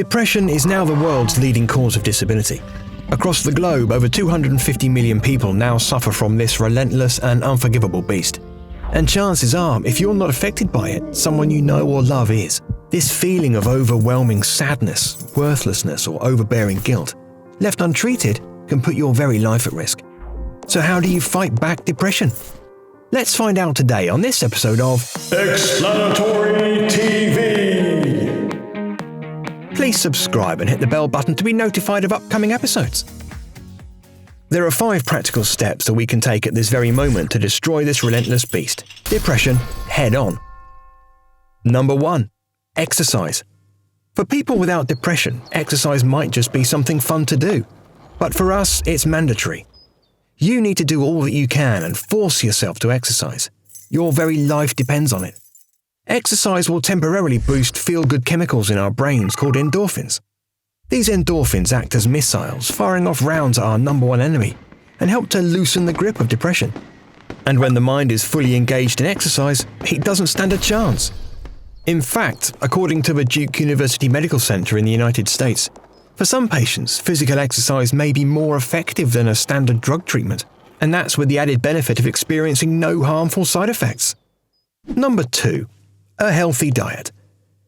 Depression is now the world's leading cause of disability. Across the globe, over 250 million people now suffer from this relentless and unforgivable beast. And chances are, if you're not affected by it, someone you know or love is. This feeling of overwhelming sadness, worthlessness, or overbearing guilt, left untreated, can put your very life at risk. So how do you fight back depression? Let's find out today on this episode of Explanatory TV. Please subscribe and hit the bell button to be notified of upcoming episodes. There are 5 practical steps that we can take at this very moment to destroy this relentless beast, depression, head on. Number 1. Exercise. For people without depression, exercise might just be something fun to do. But for us, it's mandatory. You need to do all that you can and force yourself to exercise. Your very life depends on it. Exercise will temporarily boost feel-good chemicals in our brains called endorphins. These endorphins act as missiles, firing off rounds at our number one enemy, and help to loosen the grip of depression. And when the mind is fully engaged in exercise, it doesn't stand a chance. In fact, according to the Duke University Medical Center in the United States, for some patients, physical exercise may be more effective than a standard drug treatment, and that's with the added benefit of experiencing no harmful side effects. Number 2. A healthy diet.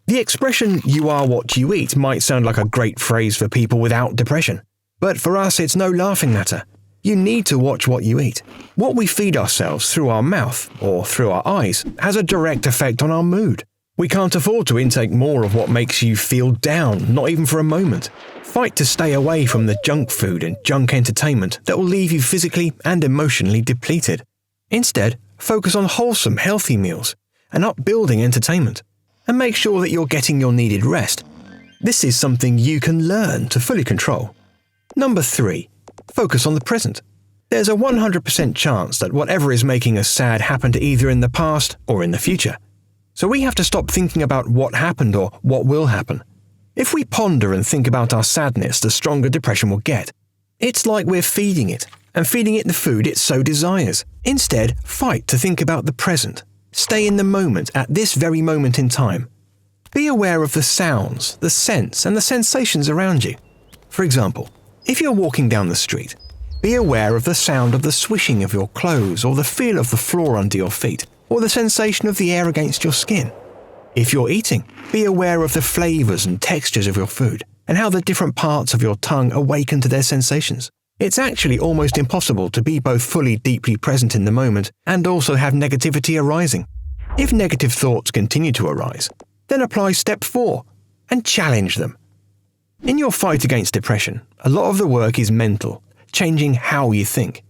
The expression, "you are what you eat," might sound like a great phrase for people without depression, but for us it's no laughing matter. You need to watch what you eat. What we feed ourselves through our mouth or through our eyes has a direct effect on our mood. We can't afford to intake more of what makes you feel down, not even for a moment. Fight to stay away from the junk food and junk entertainment that will leave you physically and emotionally depleted. Instead, focus on wholesome, healthy meals and upbuilding entertainment, and make sure that you're getting your needed rest. This is something you can learn to fully control. Number 3. Focus on the present. There's a 100% chance that whatever is making us sad happened either in the past or in the future. So we have to stop thinking about what happened or what will happen. If we ponder and think about our sadness, the stronger depression will get. It's like we're feeding it, and feeding it the food it so desires. Instead, fight to think about the present. Stay in the moment at this very moment in time. Be aware of the sounds, the scents, and the sensations around you. For example, if you're walking down the street, be aware of the sound of the swishing of your clothes or the feel of the floor under your feet, or the sensation of the air against your skin. If you're eating, be aware of the flavors and textures of your food and how the different parts of your tongue awaken to their sensations. It's actually almost impossible to be both fully deeply present in the moment and also have negativity arising. If negative thoughts continue to arise, then apply step 4 and challenge them. In your fight against depression, a lot of the work is mental, changing how you think.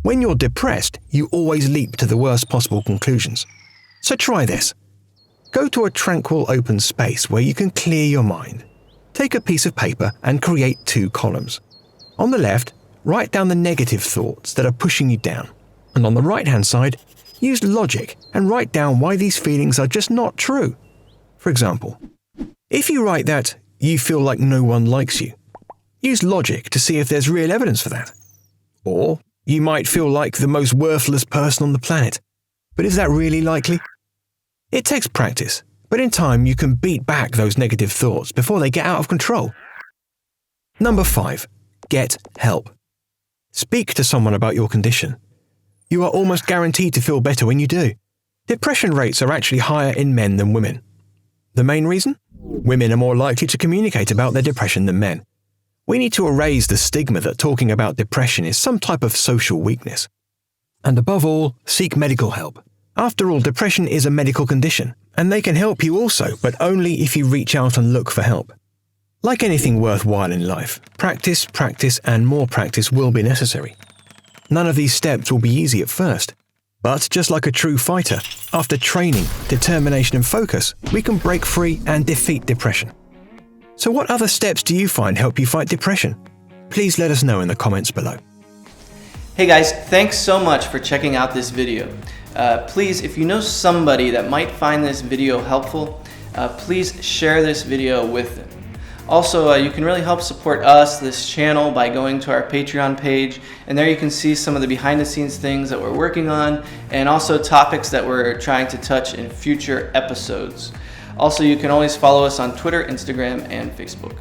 When you're depressed, you always leap to the worst possible conclusions. So try this. Go to a tranquil open space where you can clear your mind. Take a piece of paper and create 2 columns. On the left, write down the negative thoughts that are pushing you down. And on the right-hand side, use logic and write down why these feelings are just not true. For example, if you write that you feel like no one likes you, use logic to see if there's real evidence for that. Or you might feel like the most worthless person on the planet. But is that really likely? It takes practice, but in time you can beat back those negative thoughts before they get out of control. Number 5. Get help. Speak to someone about your condition. You are almost guaranteed to feel better when you do. Depression rates are actually higher in men than women. The main reason? Women are more likely to communicate about their depression than men. We need to erase the stigma that talking about depression is some type of social weakness. And above all, seek medical help. After all, depression is a medical condition, and they can help you also, but only if you reach out and look for help. Like anything worthwhile in life, practice, and more practice will be necessary. None of these steps will be easy at first, but just like a true fighter, after training, determination and focus, we can break free and defeat depression. So what other steps do you find help you fight depression? Please let us know in the comments below. Hey guys, thanks so much for checking out this video. Please, if you know somebody that might find this video helpful, please share this video with them. Also, you can really help support us, this channel, by going to our Patreon page, and there you can see some of the behind the scenes things that we're working on and also topics that we're trying to touch in future episodes. Also, you can always follow us on Twitter, Instagram, and Facebook.